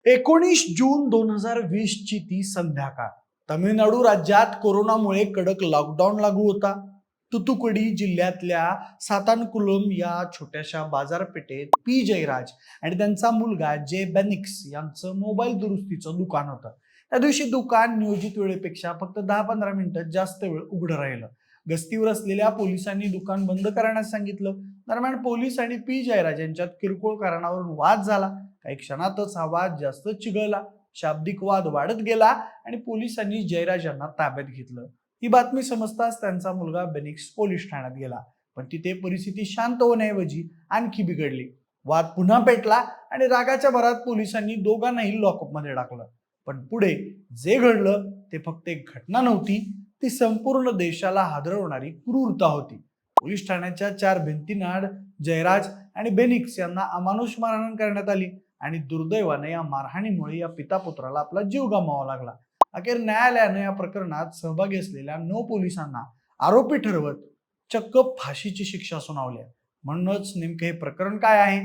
19 जून 2020 ची ती संध्याकाळ. तमिळनाडू राज्यात कोरोनामुळे कडक लॉकडाऊन लागू होता. तुतुकुडी जिल्ह्यातल्या सातानकुलम या छोट्याशा बाजारपेठेत पी जयराज आणि त्यांचा मुलगा जे बेनिक्स यांचं मोबाईल दुरुस्तीचं दुकान होतं. त्या दिवशी दुकान नियोजित वेळेपेक्षा फक्त 10-15 मिनिटं जास्त वेळ उघडं राहिलं. गस्तीवर असलेल्या पोलिसांनी दुकान बंद करण्यास सांगितलं. दरम्यान पोलीस आणि पी जयराज यांच्यात किरकोळ कारणावरून वाद झाला. काही क्षणातच हा वाद जास्त चिघळला. शाब्दिक वाद वाढत गेला आणि पोलिसांनी जयराज यांना ताब्यात घेतलं. ही बातमी समजताच त्यांचा मुलगा बेनिक्स पोलीस ठाण्यात गेला. पण तिथे परिस्थिती शांत होण्याऐवजी आणखी बिघडली. वाद पुन्हा पेटला आणि रागाच्या भरात पोलिसांनी दोघांनाही लॉकअपमध्ये टाकलं. पण पुढे जे घडलं ते फक्त एक घटना नव्हती, ती संपूर्ण देशाला हादरवणारी क्रूरता होती. पोलीस ठाण्याच्या 4 भिंतींआड जयराज आणि बेनिक्स यांना अमानुष मारहाण करण्यात आली आणि दुर्दैवाने या मारहाणीमुळे या पिता पुत्राला आपला जीव गमवावा लागला. अखेर न्यायालयाने या प्रकरणात सहभागी असलेल्या 9 पोलिसांना आरोपी ठरवत चक्क फाशीची शिक्षा सुनावली. म्हणूनच नेमकं हे प्रकरण काय आहे,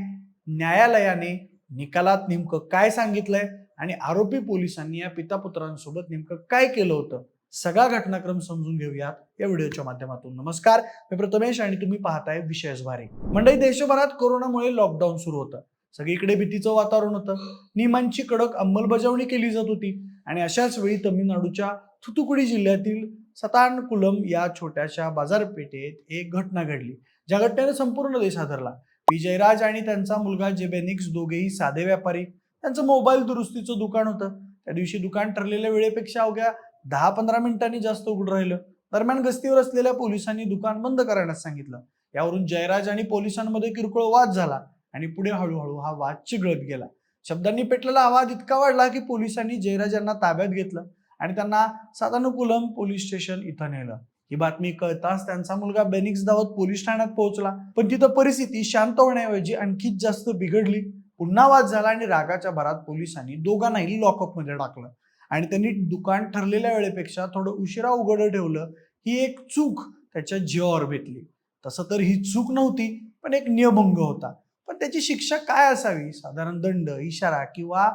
न्यायालयाने निकालात नेमकं काय सांगितलंय आणि आरोपी पोलिसांनी या पिता पुत्रांसोबत नेमकं काय केलं होतं, सगळा घटनाक्रम समजून घेऊयात या व्हिडिओच्या माध्यमातून. नमस्कार, मी प्रथमेश आणि तुम्ही पाहताय विशेष भारी. मंडळी, देशभरात कोरोनामुळे लॉकडाऊन सुरू होतं. सगळीकडे भीतीचं वातावरण होतं. नियमांची कडक अंमलबजावणी केली जात होती आणि अशाच वेळी तमिळनाडूच्या थुथुकुडी जिल्ह्यातील सतानकुलम या छोट्याशा बाजारपेठेत एक घटना घडली, ज्या घटनेने संपूर्ण देश हादरला. पी जयराज आणि त्यांचा मुलगा जे बेनिक्स दोघेही साधे व्यापारी. त्यांचं मोबाईल दुरुस्तीचं दुकान होतं. त्या दिवशी दुकान ठरलेल्या वेळेपेक्षा अवघ्या 10-15 मिनिटांनी जास्त उघडं राहिलं. दरम्यान गस्तीवर असलेल्या पोलिसांनी दुकान बंद करण्यास सांगितलं. यावरून जयराज आणि पोलिसांमध्ये किरकोळ वाद झाला आणि पुढे हळूहळू हा वाद चिघळत गेला. शब्दांनी पेटलेला हा वाद इतका वाढला की पोलिसांनी जयराज यांना ताब्यात घेतलं आणि त्यांना सातानुकुलम पोलीस स्टेशन इथं नेलं. ही बातमी कळताच त्यांचा मुलगा बेनिक्स धावत पोलीस ठाण्यात पोहोचला. पण तिथं परिस्थिती शांत होण्याऐवजी आणखीच जास्त बिघडली. पुन्हा वाद झाला आणि रागाच्या भरात पोलिसांनी दोघांनाही लॉकअपमध्ये टाकलं आणि त्यांनी दुकान ठरलेल्या वेळेपेक्षा थोडं उशिरा उघडं ठेवलं. ही एक चूक त्याच्या जीवावर बेतली. तसं तर ही चूक नव्हती, पण एक नियमभंग होता. पण त्याची शिक्षा काय असावी? साधारण दंड, इशारा किंवा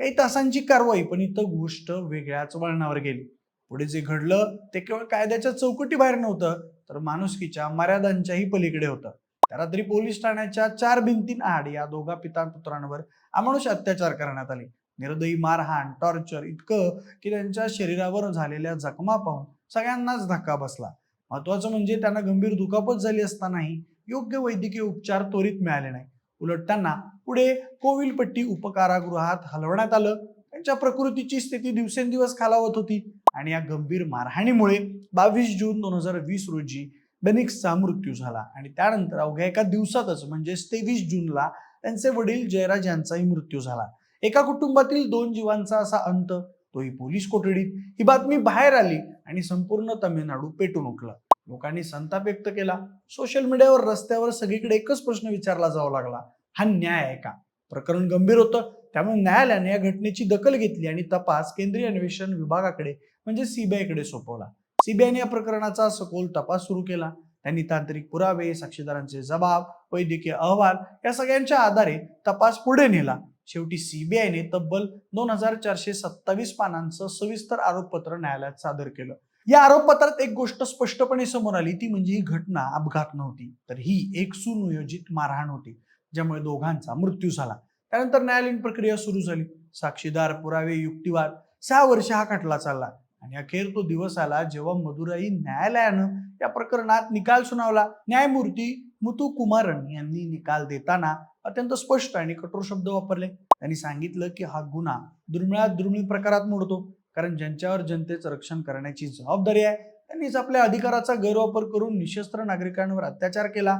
काही तासांची कारवाई? पण इथं गोष्ट वेगळ्याच वळणावर गेली. पुढे जे घडलं ते केवळ कायद्याच्या चौकटीबाहेर नव्हतं, तर माणुसकीच्या मर्यादांच्याही पलीकडे होतं. त्या रात्री पोलीस ठाण्याच्या 4 भिंतींआड या दोघा पितापुत्रांवर अमानुष अत्याचार करण्यात आले. निर्दयी मारहाण, टॉर्चर इतकं की त्यांच्या शरीरावर झालेल्या जखमा पाहून सगळ्यांनाच धक्का बसला. महत्वाचं म्हणजे त्यांना गंभीर दुखापत झाली असतानाही योग्य वैद्यकीय उपचार त्वरित मिळाले नाही. उलट त्यांना पुढे कोविलपट्टी उपकारागृहात हलवण्यात आलं. त्यांच्या प्रकृतीची स्थिती दिवसेंदिवस खालावत होती आणि या गंभीर मारहाणीमुळे 22 जून 2020 रोजी बेनिक्सचा मृत्यू झाला आणि त्यानंतर अवघ्या एका दिवसातच म्हणजे 23 जूनला त्यांचे वडील जयराज यांचाही मृत्यू झाला. एका कुटुंबातील 2 जीवांचा असा अंत, तोही पोलीस कोठडीत. ही बातमी बाहेर आली आणि संपूर्ण तमिळनाडू पेटून उठलं. लोकांनी संताप व्यक्त केला. सोशल मीडियावर, रस्त्यावर सगळीकडे एकच प्रश्न विचारला जाऊ लागला, हा न्याय आहे का? प्रकरण गंभीर होतं, त्यामुळे न्यायालयाने या घटनेची दखल घेतली आणि तपास केंद्रीय अन्वेषण विभागाकडे म्हणजे सीबीआयकडे सोपवला. सीबीआयने या प्रकरणाचा सखोल तपास सुरू केला. त्यांनी तांत्रिक पुरावे, साक्षीदारांचे जबाब, वैद्यकीय अहवाल या सगळ्यांच्या आधारे तपास पुढे नेला. शेवटी सीबीआयने तब्बल 2427 पानांचं सविस्तर आरोपपत्र न्यायालयात सादर केलं. या आरोपपत्रात एक गोष्ट स्पष्टपणे समोर आली, ती म्हणजे ही घटना अपघात नव्हती, तर ही एक सुनियोजित मारहाण होती, ज्यामुळे दोघांचा मृत्यू झाला. त्यानंतर न्यायालयीन प्रक्रिया सुरू झाली. साक्षीदार, पुरावे, युक्तिवाद, 6 वर्ष हा खटला चालला आणि अखेर तो दिवस आला जेव्हा मदुराई न्यायालयानं या प्रकरणात निकाल सुनावला. न्यायमूर्ती मुथुकुमारन यांनी निकाल देताना अत्यंत स्पष्ट आणि कठोर शब्द वापरले. त्यांनी सांगितलं की हा गुन्हा दुर्मिळात दुर्मिळ प्रकारात मोडतो, कारण ज्यांच्यावर जनतेचं रक्षण करण्याची जबाबदारी आहे त्यांनीच आपल्या अधिकाराचा गैरवापर करून निशस्त्र नागरिकांवर अत्याचार केला.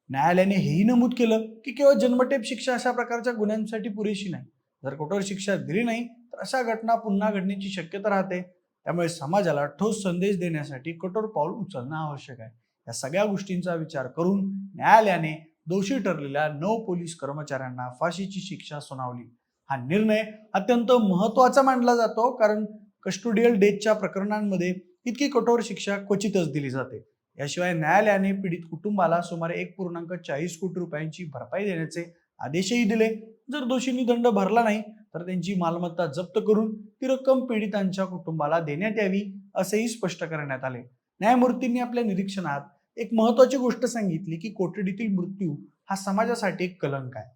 न्यायालयाने हेही नमूद केलं की केवळ जन्मठेप शिक्षा अशा प्रकारच्या गुन्ह्यांसाठी पुरेशी नाही. जर कठोर शिक्षा दिली नाही तर अशा घटना पुन्हा घडण्याची शक्यता राहते. त्यामुळे समाजाला ठोस संदेश देण्यासाठी कठोर पाऊल उचलणं आवश्यक आहे. या सगळ्या गोष्टींचा विचार करून न्यायालयाने दोषी ठरलेल्या 9 पोलीस कर्मचाऱ्यांना फाशीची शिक्षा सुनावली. हा निर्णय अत्यंत महत्वाचा मानला जातो, कारण कस्टोडियल डेथच्या प्रकरणांमध्ये इतकी कठोर शिक्षा क्वचितच दिली जाते. याशिवाय न्यायालयाने पीडित कुटुंबाला सुमारे 1.40 कोटी रुपयांची भरपाई देण्याचे आदेशही दिले. जर दोषींनी दंड भरला नाही तर त्यांची मालमत्ता जप्त करून ती रक्कम पीडितांच्या कुटुंबाला देण्यात यावी असेही स्पष्ट करण्यात आले. न्यायमूर्तींनी आपल्या निरीक्षणात एक महत्वाची गोष्ट सांगितली की कोठडीतील मृत्यू हा समाजासाठी एक कलंक आहे.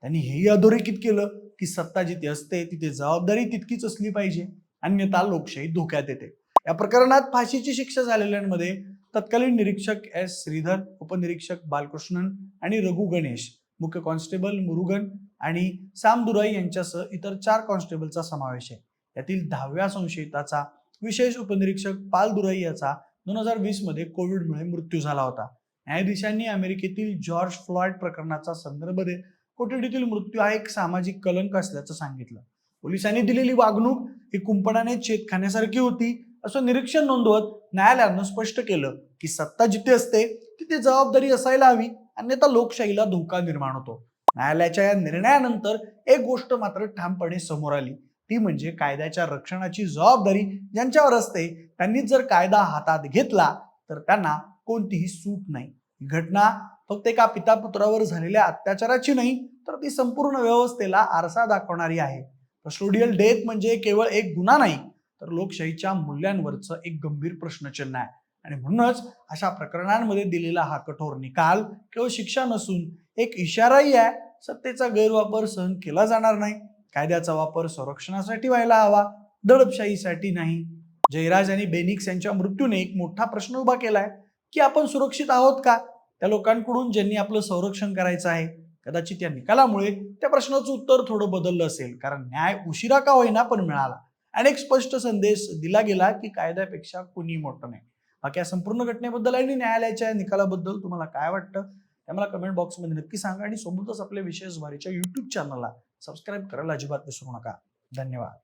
त्यांनी हेही अधोरेखित केलं की सत्ता जिथे असते तिथे जबाबदारी तितकीच असली पाहिजे, अन्यथा लोकशाही धोक्यात येते. या प्रकरणात फाशीची शिक्षा झालेल्यांमध्ये तत्कालीन निरीक्षक एस श्रीधर, उपनिरीक्षक बालकृष्णन आणि रघु गणेश, मुख्य कॉन्स्टेबल मुरुगन आणि साम दुराई यांच्यासह इतर 4 कॉन्स्टेबलचा समावेश आहे. यातील 10व्या संशयिताचा विशेष उपनिरीक्षक पाल दुराई याचा 2020 मध्ये कोविडमुळे मृत्यू झाला होता. न्यायाधीशांनी अमेरिकेतील जॉर्ज फ्लॉइड प्रकरणाचा संदर्भ देत कोठडीतील मृत्यू हा एक सामाजिक कलंक असल्याचं सांगितलं. पोलिसांनी दिलेली वागणूक ही कुंपणाने चेतखान्यासारखी होती असं निरीक्षण नोंदवत न्यायालयानं स्पष्ट केलं की सत्ता जिथे असते तिथे जबाबदारी असायला हवी, अन्यथा लोकशाहीला धोका निर्माण होतो. न्यायालयाच्या या निर्णयानंतर एक गोष्ट मात्र ठामपणे समोर आली, ती म्हणजे कायद्याच्या रक्षणाची जबाबदारी ज्यांच्यावर असते त्यांनी जर कायदा हातात घेतला तर त्यांना कोणतीही सूट नाही. ही घटना फक्त एका पिता पुत्रावर झालेल्या अत्याचाराची नाही, तर ती संपूर्ण व्यवस्थेला आरसा दाखवणारी आहे. कस्टोडियल डेथ म्हणजे केवळ एक गुन्हा नाही, तर लोकशाहीच्या मूल्यांवरचं एक गंभीर प्रश्नचिन्ह आहे. आणि म्हणूनच अशा प्रकरणांमध्ये दिलेला हा कठोर निकाल केवळ शिक्षा नसून एक इशाराही आहे. सत्तेचा गैरवापर सहन केला जाणार नाही. कायद्याचा वापर संरक्षणासाठी व्हायला हवा, दडपशाहीसाठी नाही. जयराज आणि बेनिक्स यांच्या मृत्यूने एक मोठा प्रश्न उभा केलाय की आपण सुरक्षित आहोत का त्या लोकांकडून ज्यांनी आपलं संरक्षण करायचं आहे. कदाचित या निकालामुळे त्या प्रश्नाचं उत्तर थोडं बदललं असेल, कारण न्याय उशिरा का होईना पण मिळाला आणि एक स्पष्ट संदेश दिला गेला की कायद्यापेक्षा कुणी मोठं नाही. बाकी या संपूर्ण घटनेबद्दल आणि न्यायालयाच्या निकालाबद्दल तुम्हाला काय वाटतं ते मला कमेंट बॉक्समध्ये नक्की सांगा आणि सोबतच आपल्या विशेष वारीच्या YouTube चॅनलला सबस्क्राईब करायला अजिबात विसरू नका. धन्यवाद.